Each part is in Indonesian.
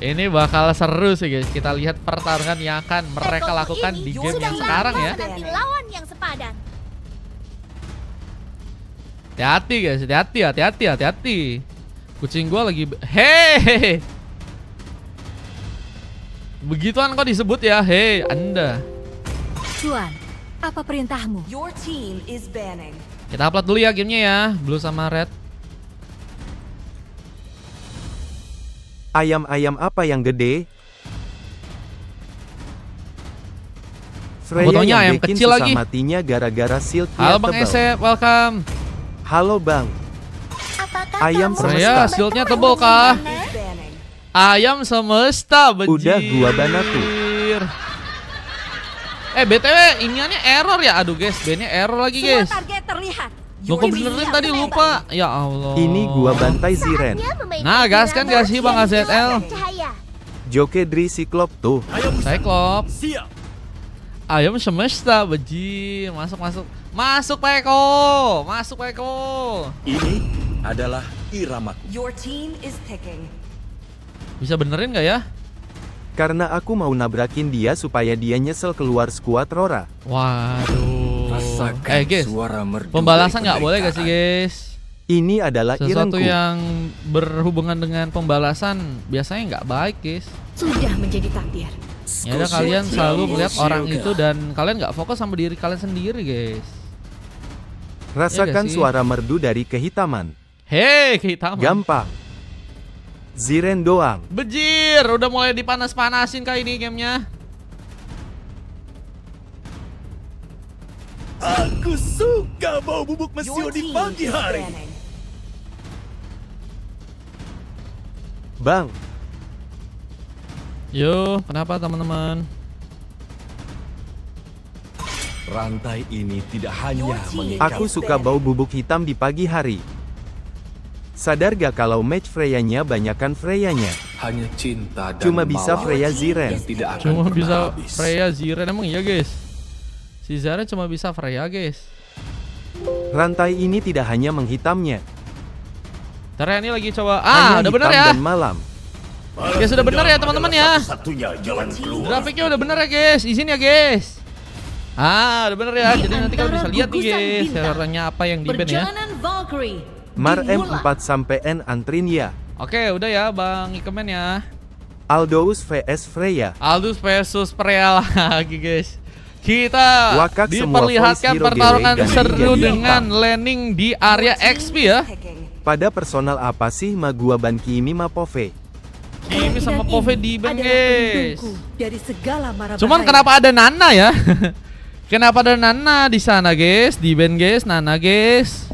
Ini bakal seru sih guys. Kita lihat pertarungan yang akan mereka lakukan di game yang sekarang ya. Lawan yang sepadan. Hati-hati guys, hati-hati. Kucing gua lagi hei. Begituan kok disebut ya, hei Anda. Tuan, apa perintahmu? Your team is banning. Kita upload dulu ya gamenya ya, Blue sama Red. Ayam-ayam apa yang gede? Freya Fotonya yang ayam bikin kecil susah lagi. matinya gara-gara shield Halo Bang tebal. Esep, welcome. Halo Bang. Apakah Ayam kamu semesta. Freya, shieldnya tebal kah? Is banning. Ayam semesta, bejir. Udah gua banatu. BTW, iniannya error ya. Aduh guys, bandnya error lagi guys. target terlihat. Loh kok benerin tadi lupa. Ya Allah. Ini gua bantai Ziren. Nah, gaskan gak sih Bang AZL? Cahaya. Jokedri Siklop tuh. Cyclop. Ayam semesta, bejir. Masuk Peko. Ini adalah iramaku. Your team is ticking. Bisa benerin gak ya? Karena aku mau nabrakin dia supaya dia nyesel keluar skuad Rora. Waduh. Rasakan Guys, suara merdu pembalasan dari nggak boleh gak sih penderitaan. guys? Ini adalah Sesuatu Irenku. yang berhubungan dengan pembalasan biasanya nggak baik guys. Sudah menjadi takdir. Ya udah, kalian selalu melihat orang Yoga. itu dan kalian nggak fokus sama diri kalian sendiri guys. Rasakan sih? suara merdu dari kehitaman. Hei, kita Gampang. Ziren doang. bejir, udah mulai dipanas-panasin kali ini gamenya. Aku suka bau bubuk mesio Your di team pagi is hari. banning. Bang, Yo, kenapa teman-teman? Rantai ini tidak hanya Your team mengikat. aku suka bau bubuk hitam di pagi hari. Sadar gak kalau match Freya-nya banyakan Freya-nya? Hanya cinta dan Cuma bisa mawar Freya Ziren. yang tidak akan Cuma pernah bisa habis. Freya Ziren, emang iya guys? Si Zara cuma bisa Freya guys. Rantai ini tidak hanya menghitamnya. Ntar ya, ini lagi coba. Hanya Udah bener hitam ya. dan malam. Ya sudah bener ya teman-teman ya. Satunya jalan keluar. Grafiknya udah bener ya guys. Izin ya guys. Udah bener ya. Jadi nanti kalian bisa lihat nih guys servernya apa yang di ban ya. Perjalanan Valkyrie. Mar dimulai. M4 sampai N antrin ya. Oke, udah ya Bang Ikemen ya. Aldous vs Freya. Aldous versus Freya lagi guys. Kita Wakak semua diperlihatkan voice hero pertarungan GW seru ganti-ganti dengan apa? landing di area Your team XP is ya. ticking. Pada personal apa sih ma gua ban Kimi ma Pove? Kimi sama Dan Pove ini di ban adalah guys. pelindungku dari segala mara Cuman bahaya. kenapa ada Nana ya? Kenapa ada Nana di sana guys? Di band guys, Nana guys.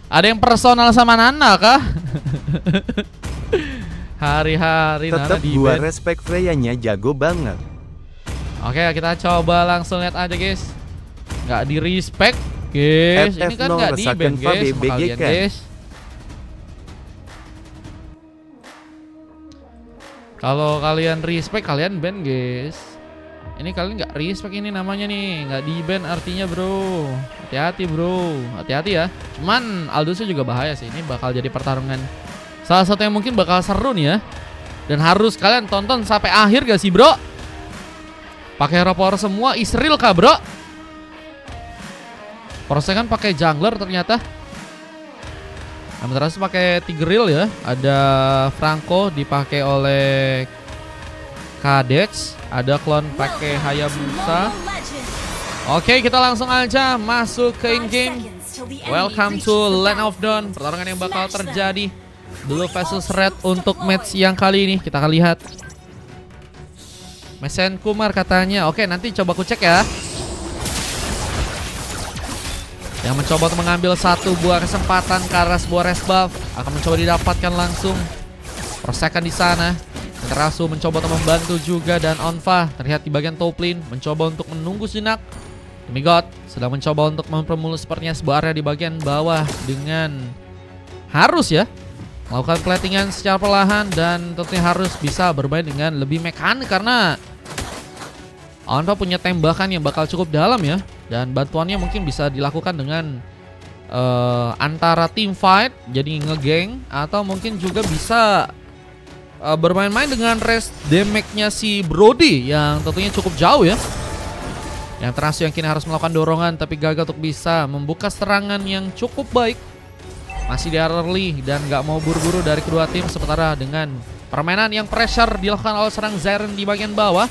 Ada yang personal sama Nana kah? Hari-hari Nana Tetap di gua band. respect Freya-nya jago banget. Oke, kita coba langsung lihat aja guys. Nggak di respect guys. Ini kan FF0 nggak di resakan band guys sama VBG kalian kan? guys. Kalau kalian respect kalian ban guys. Ini kalian nggak respect ini namanya nih, nggak di ban artinya bro. Hati-hati bro, hati-hati ya. Cuman Aldusnya juga bahaya sih. Ini bakal jadi pertarungan salah satu yang mungkin bakal seru nih ya. Dan harus kalian tonton sampai akhir gak sih bro? Pakai hero power semua, Israel kah bro? Porosnya kan pakai jungler ternyata. Amaterasu pakai Tigreal ya. Ada Franco dipakai oleh Kadets. Ada klon pakai Hayabusa. Oke, kita langsung aja masuk ke in-game. Welcome to Land of Dawn. Pertarungan yang bakal terjadi Blue versus Red untuk match yang kali ini. Kita akan lihat. Mesen Kumar katanya. Oke, nanti coba aku cek ya. Yang mencoba untuk mengambil satu buah kesempatan karena sebuah res buff akan mencoba didapatkan langsung. Persekan di sana. Terasu mencoba untuk membantu juga dan Onfa terlihat di bagian top lane mencoba untuk menunggu sejenak. Demigod sedang mencoba untuk mempermulus sepertinya sebuah area di bagian bawah dengan harus ya melakukan platingan secara perlahan dan tentunya harus bisa bermain dengan lebih mekanik karena Onfa punya tembakan yang bakal cukup dalam ya. Dan bantuannya mungkin bisa dilakukan dengan antara team fight jadi ngegeng atau mungkin juga bisa bermain-main dengan rest damage-nya si Brody yang tentunya cukup jauh ya. Yang Terasu yang kini harus melakukan dorongan tapi gagal untuk bisa membuka serangan yang cukup baik. Masih di early dan gak mau buru-buru dari kedua tim. Sementara dengan permainan yang pressure dilakukan oleh serang Zyren di bagian bawah,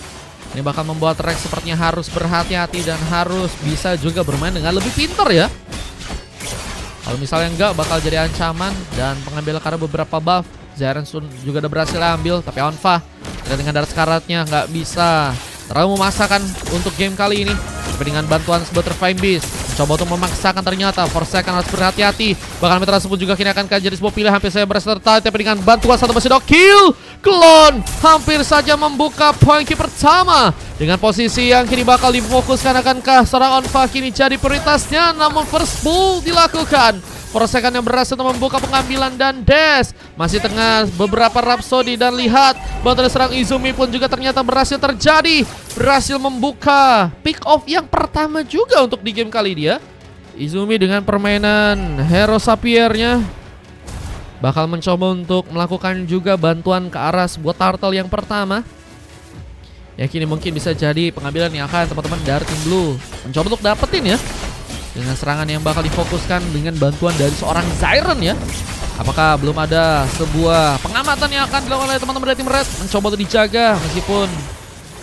ini bakal membuat Rex sepertinya harus berhati-hati dan harus bisa juga bermain dengan lebih pintar ya. Kalau misalnya enggak bakal jadi ancaman. Dan pengambil karena beberapa buff Zyren juga udah berhasil ambil. Tapi Onfa dengan darah sekaratnya nggak bisa terlalu memaksakan untuk game kali ini. Tapi dengan bantuan sebuah Fine Beast coba untuk memaksakan, ternyata Forsaken harus berhati-hati. Bahkan Mitra pun juga kini akan jadi sebuah pilihan. Hampir saya berhasil tertarik, tapi dengan bantuan satu mesin kill, Klon hampir saja membuka poin kill pertama. Dengan posisi yang kini bakal difokuskan, akankah serang Onfa kini jadi prioritasnya? Namun first pull dilakukan. Forsaken yang berhasil membuka pengambilan dan dash. Masih tengah beberapa Rhapsody dan lihat bantuan serang Izumi pun juga ternyata berhasil terjadi. Berhasil membuka pick off yang pertama juga untuk di game kali dia. Izumi dengan permainan Hero Sapiernya bakal mencoba untuk melakukan juga bantuan ke arah sebuah turtle yang pertama. Ya kini mungkin bisa jadi pengambilan yang akan teman-teman dari tim Blue mencoba untuk dapetin ya. Dengan serangan yang bakal difokuskan dengan bantuan dari seorang Zyren ya. Apakah belum ada sebuah pengamatan yang akan dilakukan oleh teman-teman dari tim Red? Mencoba untuk dijaga meskipun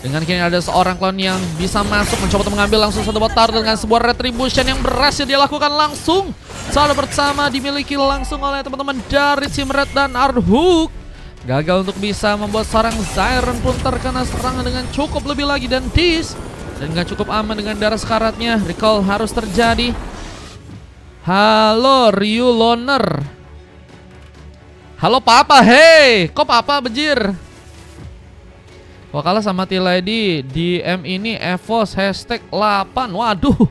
dengan kini ada seorang klon yang bisa masuk. Mencoba untuk mengambil langsung satu botar dengan sebuah retribution yang berhasil dia lakukan langsung. Salah pertama dimiliki langsung oleh teman-teman dari tim Red dan Arhook. Gagal untuk bisa membuat seorang Zyren pun terkena serangan dengan cukup lebih lagi dan dis. Dan gak cukup aman dengan darah sekaratnya. Recall harus terjadi. Halo Ryu Loner. Halo Papa, hey. Kok Papa bejir? Wah kalah sama T-Lady. DM ini Evos #8. Waduh.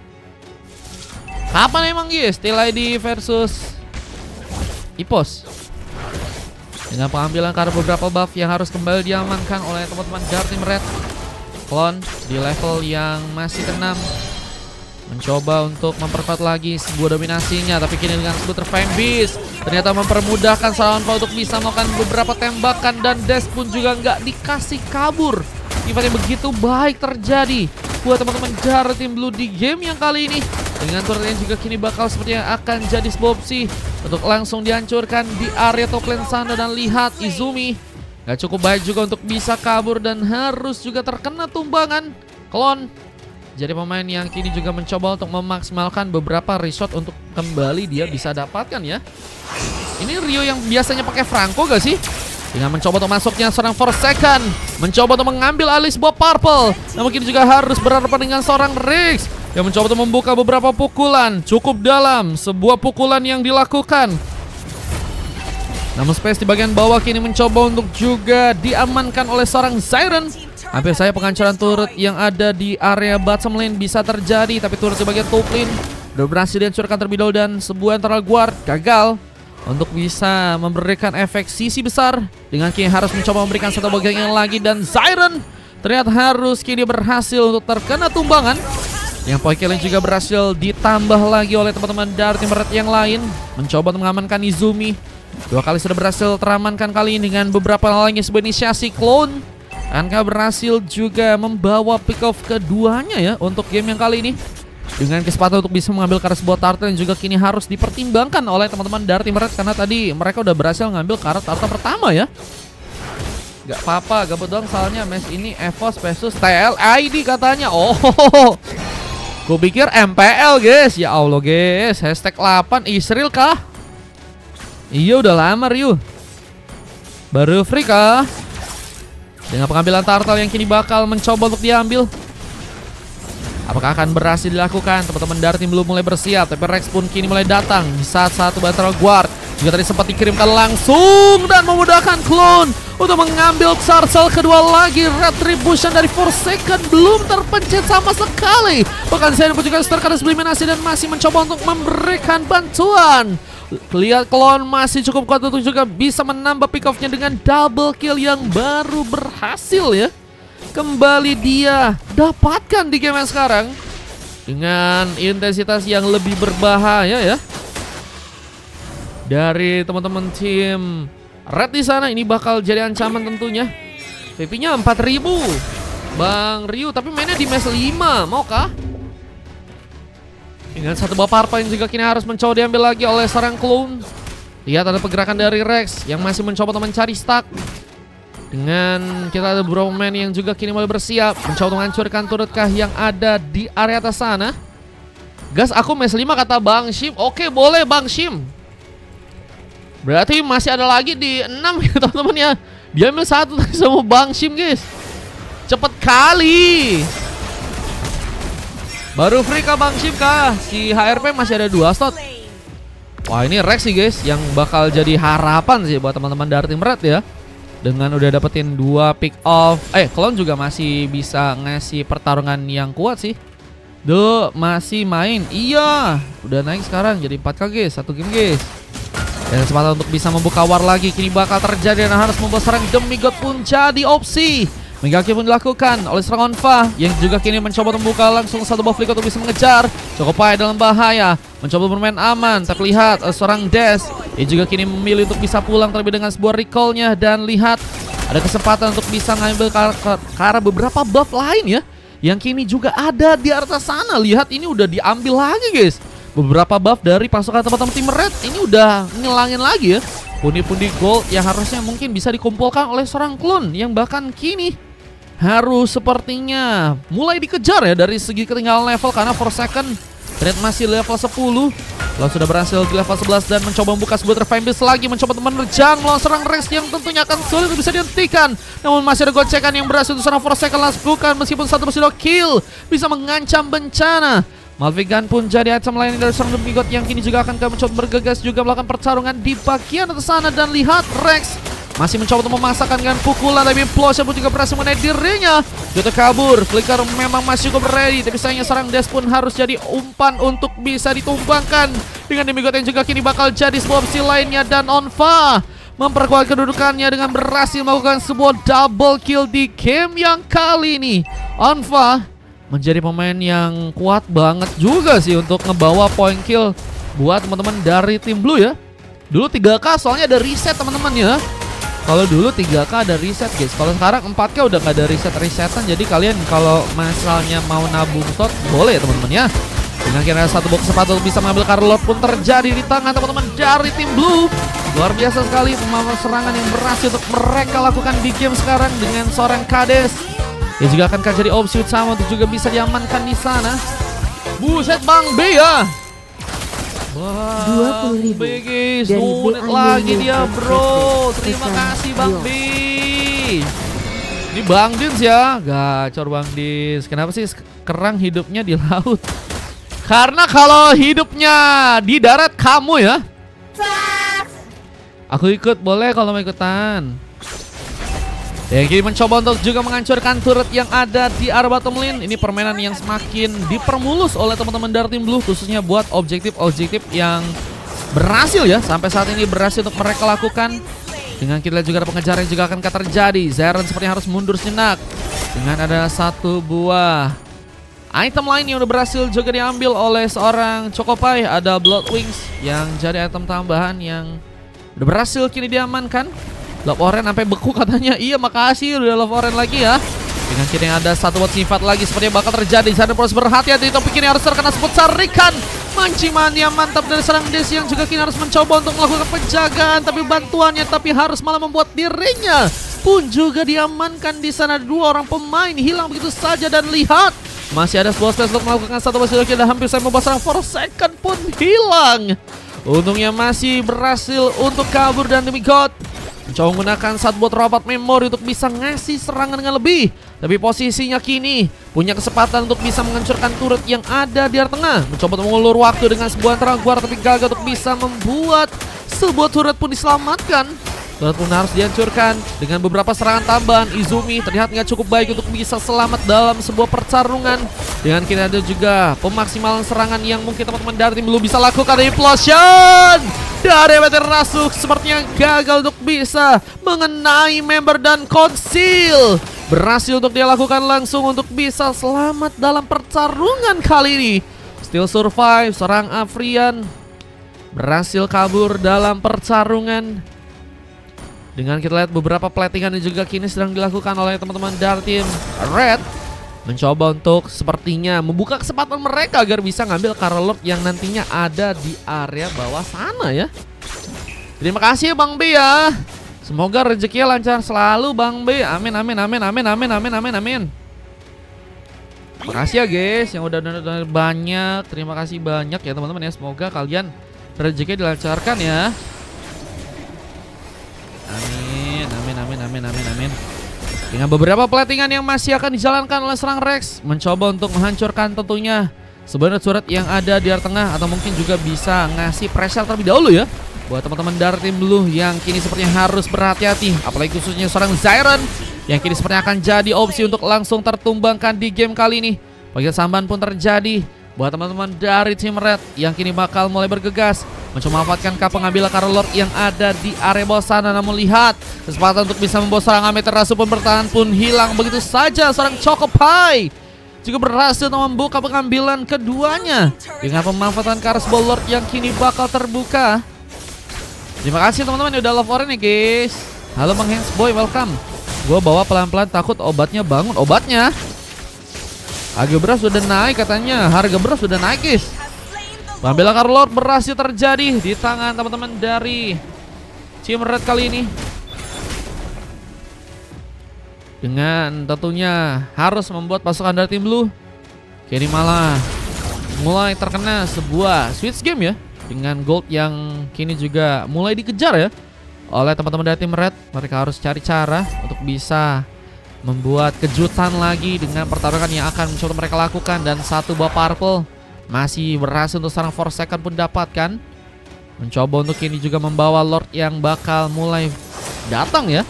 Kapan emang guys T-Lady versus Ipos? Dengan pengambilan karena beberapa buff yang harus kembali diamankan oleh teman-teman dari tim Red. Klon di level yang masih ke-6 mencoba untuk memperkuat lagi sebuah dominasinya. Tapi kini dengan skuter Fine Beast ternyata mempermudahkan serangan untuk bisa melakukan beberapa tembakan. Dan dash pun juga nggak dikasih kabur. Sifatnya begitu baik terjadi buat teman-teman dari tim Blue di game yang kali ini. Dengan turret yang juga kini bakal sepertinya akan jadi sebuah opsi untuk langsung dihancurkan di area top lane sana. Dan lihat Izumi gak cukup baik juga untuk bisa kabur dan harus juga terkena tumbangan. Klon jadi pemain yang kini juga mencoba untuk memaksimalkan beberapa resort untuk kembali dia bisa dapatkan ya. Ini Rio yang biasanya pakai Franco gak sih? Dengan mencoba untuk masuknya seorang Forsaken, mencoba untuk mengambil alih sebuah purple. Namun kini juga harus berhadapan dengan seorang Rix yang mencoba untuk membuka beberapa pukulan cukup dalam. Sebuah pukulan yang dilakukan. Namun space di bagian bawah kini mencoba untuk juga diamankan oleh seorang Zyren. Hampir saya penghancuran turret yang ada di area bottom lane bisa terjadi. Tapi turret di bagian top lane udah berhasil dihancurkan terlebih dahulu. Dan sebuah Eternal Guard gagal untuk bisa memberikan efek sisi besar. Dengan kini harus mencoba memberikan satu bagian yang lagi. Dan Zyren ternyata harus kini berhasil untuk terkena tumbangan. Yang poin kill juga berhasil ditambah lagi oleh teman-teman dari tim Red yang lain. Mencoba untuk mengamankan Izumi. 2 kali sudah berhasil teramankan kali ini dengan beberapa lainnya sebuah inisiasi clone. Akankah berhasil juga membawa pick off keduanya ya untuk game yang kali ini. Dengan kesempatan untuk bisa mengambil karena sebuah turtle yang juga kini harus dipertimbangkan oleh teman-teman dari tim Red. Karena tadi mereka udah berhasil mengambil karena turtle pertama ya. Gak apa-apa, gabut doang soalnya match ini Evos versus TLID katanya. Oh, gue pikir MPL guys. Ya Allah guys, #8 Israel kah? Iya udah lama Ryu. Baru free kah? Dengan pengambilan turtle yang kini bakal mencoba untuk diambil. Apakah akan berhasil dilakukan? Teman-teman dari tim Blue mulai bersiap. Tapi Rex pun kini mulai datang di saat satu Battle Guard juga tadi sempat dikirimkan langsung. Dan memudahkan Clone untuk mengambil turtle kedua lagi. Retribution dari Forsaken belum terpencet sama sekali. Bahkan Zen pun juga terkena eliminasi dan masih mencoba untuk memberikan bantuan. Lihat Klon masih cukup kuat untuk juga bisa menambah pick off-nya dengan double kill yang baru berhasil ya. Kembali dia dapatkan di game yang sekarang dengan intensitas yang lebih berbahaya ya. Dari teman-teman tim Red di sana, ini bakal jadi ancaman tentunya. VP-nya 4000. Bang Ryu, tapi mainnya di match 5, maukah? Dengan satu buah Parpa yang juga kini harus mencoba diambil lagi oleh seorang clone. Lihat ada pergerakan dari Rex yang masih mencoba untuk mencari stack. Dengan kita ada beberapa pemain yang juga kini mulai bersiap mencoba menghancurkan turretkah yang ada di area atas sana. Gas, aku match 5 kata Bang Shim. Oke, boleh Bang Shim. Berarti masih ada lagi di 6 ya teman-teman ya. Dia ambil 1 tadi sama Bang Shim guys. Cepet kali. Baru free kah Bang Shim kah? Si HRP masih ada 2 slot. Wah, ini Rex sih guys yang bakal jadi harapan sih buat teman-teman dari tim Red ya. Dengan udah dapetin 2 pick off. Clone juga masih bisa ngasih pertarungan yang kuat sih. Duh, masih main. Iya, udah naik sekarang jadi 4K guys, 1 game guys. Dan kesempatan untuk bisa membuka war lagi kini bakal terjadi dan harus membuat serang Demigod pun jadi opsi. Megaki pun dilakukan oleh serang Onfa yang juga kini mencoba membuka langsung satu buff flicker untuk bisa mengejar. Chocopai dalam bahaya, mencoba bermain aman, tapi lihat seorang Des yang juga kini memilih untuk bisa pulang terlebih dengan sebuah recallnya. Dan lihat ada kesempatan untuk bisa ngambil ke arah beberapa buff lain ya yang kini juga ada di atas sana. Lihat ini udah diambil lagi guys. Beberapa buff dari pasukan teman-teman tim Red ini udah ngilangin lagi ya. Pundi-pundi gold yang harusnya mungkin bisa dikumpulkan oleh seorang clone yang bahkan kini harus sepertinya mulai dikejar ya dari segi ketinggalan level karena Forsaken Red masih level 10. Lalu sudah berhasil di level 11 dan mencoba membuka sebuah Refine Beast lagi, mencoba menerjang melawan serang Rex yang tentunya akan sulit untuk bisa dihentikan. Namun masih ada gocekan yang berhasil untuk serang Forsaken lakukan meskipun satu masih kill bisa mengancam bencana. Malvigan pun jadi item lain dari serang Demigod yang kini juga akan mencoba bergegas juga melakukan pertarungan di bagian atas sana. Dan lihat Rex masih mencoba untuk memaksakan dengan pukulan, tapi Plosha pun juga berhasil menaik dirinya. Jatuh kabur, Flicker memang masih cukup ready, tapi sayangnya serang Des pun harus jadi umpan untuk bisa ditumbangkan. Dengan Demigod yang juga kini bakal jadi sebuah opsi lainnya. Dan Onfa memperkuat kedudukannya dengan berhasil melakukan sebuah double kill di game yang kali ini. Onfa menjadi pemain yang kuat banget juga sih untuk ngebawa point kill buat teman-teman dari tim Blue ya. Dulu 3K soalnya ada reset teman-teman ya. Kalau dulu 3K ada reset guys. Kalau sekarang 4K udah gak ada resetan. Jadi kalian kalau misalnya mau nabung slot boleh ya teman-teman ya. Dengan kira satu box sepatu bisa mengambil Carlot pun terjadi di tangan teman-teman dari tim Blue. Luar biasa sekali pemain serangan yang berhasil untuk mereka lakukan di game sekarang dengan seorang Kades. Ya juga akan jadi opsi sama untuk juga bisa diamankan di sana. Buset Bang B ya. Wah, 20.000 guys, dari nunet BI lagi dia United bro. Terima Rekan kasih Bang Rio. B. Ini Bang Dins ya, gacor Bang Dins. Kenapa sih kerang hidupnya di laut? Karena kalau hidupnya di darat kamu ya. Aku ikut, boleh kalau mau ikutan. Yang kini mencoba untuk juga menghancurkan turret yang ada di arah bottom lane. Ini permainan yang semakin dipermulus oleh teman-teman dari tim Blue, khususnya buat objektif-objektif yang berhasil ya. Sampai saat ini berhasil untuk mereka lakukan. Dengan kita juga ada pengejaran yang juga akan terjadi. Zeren sepertinya harus mundur sejenak. Dengan ada satu buah item lain yang udah berhasil juga diambil oleh seorang Chocopai. Ada Blood Wings yang jadi item tambahan yang udah berhasil kini diamankan. Love Orange sampai beku katanya. Iya makasih udah Love Orange lagi ya. Dengan kini ada satu buat sifat lagi sepertinya bakal terjadi. Zaren harus berhati-hati, tapi kini harus terkena sebut sarikan. Manciman yang mantap dari serang Des yang juga kini harus mencoba untuk melakukan penjagaan. Tapi bantuannya tapi harus malah membuat dirinya pun juga diamankan di sana. 2 orang pemain hilang begitu saja. Dan lihat masih ada sebuah stage untuk melakukan satu buat dan hampir saya membuat serang Forsaken pun hilang. Untungnya masih berhasil untuk kabur dan Demigod mencoba menggunakan satu buat robot memori untuk bisa ngasih serangan dengan lebih. Tapi posisinya kini punya kesempatan untuk bisa menghancurkan turret yang ada di area tengah. Mencoba untuk mengulur waktu dengan sebuah terang guar, tapi gagal untuk bisa membuat sebuah turret pun diselamatkan. Turret pun harus dihancurkan dengan beberapa serangan tambahan. Izumi terlihat nggak cukup baik untuk bisa selamat dalam sebuah pertarungan. Dengan kini ada juga pemaksimalan serangan yang mungkin teman-teman dari tim Blue bisa lakukan. Dari Implosion dari Meteor Rasuk sepertinya gagal untuk bisa mengenai member dan Conceal. Berhasil untuk dia lakukan langsung untuk bisa selamat dalam pertarungan kali ini. Still survive, seorang Afrian berhasil kabur dalam pertarungan. Dengan kita lihat beberapa platingan yang juga kini sedang dilakukan oleh teman-teman dari tim Red, mencoba untuk sepertinya membuka kesempatan mereka agar bisa ngambil Carol Lord yang nantinya ada di area bawah sana ya. Terima kasih Bang B ya. Semoga rezekinya lancar selalu Bang B. Amin amin amin amin amin amin amin amin. Makasih ya guys yang udah donor banyak. Terima kasih banyak ya teman-teman ya. Semoga kalian rezekinya dilancarkan ya. Amin amin amin amin amin amin. Dengan beberapa platingan yang masih akan dijalankan oleh serang Rex, mencoba untuk menghancurkan tentunya sebenarnya surat yang ada di area tengah, atau mungkin juga bisa ngasih pressure terlebih dahulu ya buat teman-teman dari tim Blue yang kini sepertinya harus berhati-hati, apalagi khususnya seorang Zyron yang kini sepertinya akan jadi opsi untuk langsung tertumbangkan di game kali ini. Bagian samban pun terjadi buat teman-teman dari tim Red yang kini bakal mulai bergegas mencoba memanfaatkan pengambilan Carol Lord yang ada di area bawah sana. Namun lihat kesempatan untuk bisa membawa serangan Amaterasu pun bertahan pun hilang begitu saja. Seorang Choco Pie juga berhasil untuk membuka pengambilan keduanya dengan pemanfaatan Chaos Ball Lord yang kini bakal terbuka. Terima kasih teman-teman yang udah love orange nih guys. Halo Bang Hands Boy, welcome. Gua bawa pelan-pelan takut obatnya bangun. Obatnya harga beras sudah naik katanya. Harga beras sudah naik guys. Pengambilan Carol Lord berhasil terjadi di tangan teman-teman dari Team Red kali ini. Dengan tentunya harus membuat pasukan dari tim Blue kini malah mulai terkena sebuah switch game ya. Dengan gold yang kini juga mulai dikejar ya oleh teman-teman dari tim Red. Mereka harus cari cara untuk bisa membuat kejutan lagi dengan pertarungan yang akan mencoba mereka lakukan. Dan satu buah purple masih berhasil untuk serang Forsaken pun dapatkan. Mencoba untuk kini juga membawa Lord yang bakal mulai datang ya.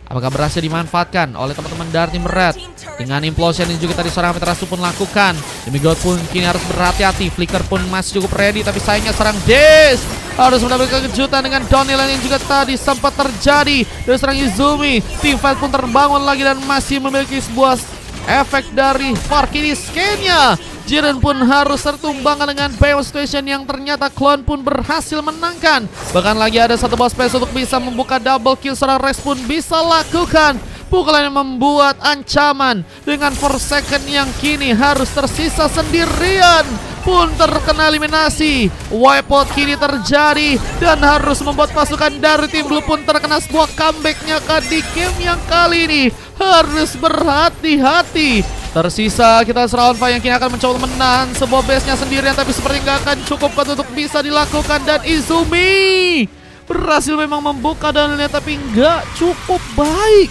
Apakah berhasil dimanfaatkan oleh teman-teman dari tim Red? Dengan implosion ini juga tadi seorang Amaterasu pun lakukan. Demigod pun kini harus berhati-hati. Flicker pun masih cukup ready, tapi sayangnya serang Des harus mendapatkan kejutan dengan Donnielan yang juga tadi sempat terjadi. Dan serang Izumi, tim fight pun terbangun lagi dan masih memiliki sebuah efek dari Farkidis Kenya. Jiren pun harus tertumbangkan dengan Bayon Situation yang ternyata Clone pun berhasil menangkan. Bahkan lagi ada satu boss space untuk bisa membuka double kill. Seorang Rex pun bisa lakukan pukulan yang membuat ancaman dengan Forsaken yang kini harus tersisa sendirian pun terkena eliminasi. Wipeout kini terjadi dan harus membuat pasukan dari tim Blue pun terkena sebuah comebacknya di game yang kali ini. Harus berhati-hati. Tersisa kita Serang Fire yang kini akan mencoba menahan sebuah base-nya sendirian, tapi seperti nggak akan cukup untuk bisa dilakukan. Dan Izumi berhasil memang membuka dananya, tapi nggak cukup baik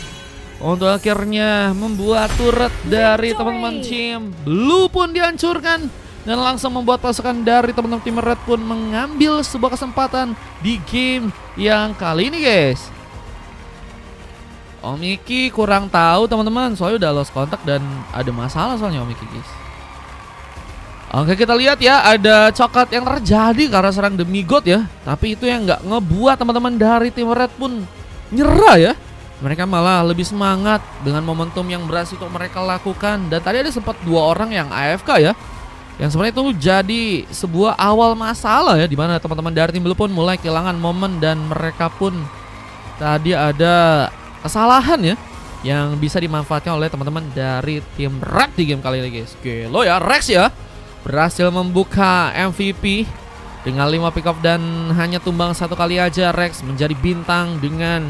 untuk akhirnya membuat turret dari teman-teman tim Blue pun dihancurkan. Dan langsung membuat pasukan dari teman-teman tim Red pun mengambil sebuah kesempatan di game yang kali ini guys. Om Iki kurang tahu teman-teman, soalnya udah lost kontak dan ada masalah soalnya Om Iki guys. Oke, kita lihat ya, ada coklat yang terjadi karena serang Demigod ya. Tapi itu yang nggak ngebuat teman-teman dari tim Red pun nyerah ya. Mereka malah lebih semangat dengan momentum yang berhasil untuk mereka lakukan. Dan tadi ada sempat 2 orang yang AFK ya, yang sebenarnya itu jadi sebuah awal masalah ya, dimana teman-teman dari tim Blue pun mulai kehilangan momen. Dan mereka pun tadi ada kesalahan ya yang bisa dimanfaatkan oleh teman-teman dari tim Red di game kali ini guys. Gelo ya, Rex ya berhasil membuka MVP dengan 5 pick off dan hanya tumbang 1 kali aja. Rex menjadi bintang dengan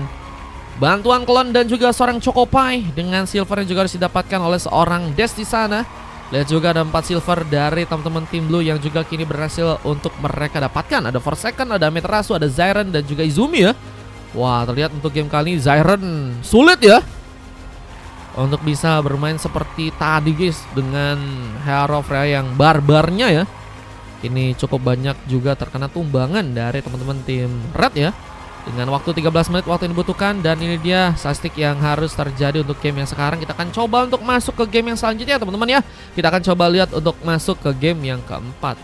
bantuan Clone dan juga seorang Choco Pie. Dengan silver yang juga harus didapatkan oleh seorang Des di sana. Lihat juga ada 4 silver dari teman-teman tim Blue yang juga kini berhasil untuk mereka dapatkan. Ada Forsaken, ada Amaterasu, ada Zyron dan juga Izumi ya. Wah, terlihat untuk game kali ini Zyron sulit ya untuk bisa bermain seperti tadi guys, dengan Hero Freya yang barbarnya ya. Ini cukup banyak juga terkena tumbangan dari teman-teman tim Red ya. Dengan waktu 13 menit waktu yang dibutuhkan. Dan ini dia statistik yang harus terjadi untuk game yang sekarang. Kita akan coba untuk masuk ke game yang selanjutnya teman-teman ya. Kita akan coba lihat untuk masuk ke game yang keempat.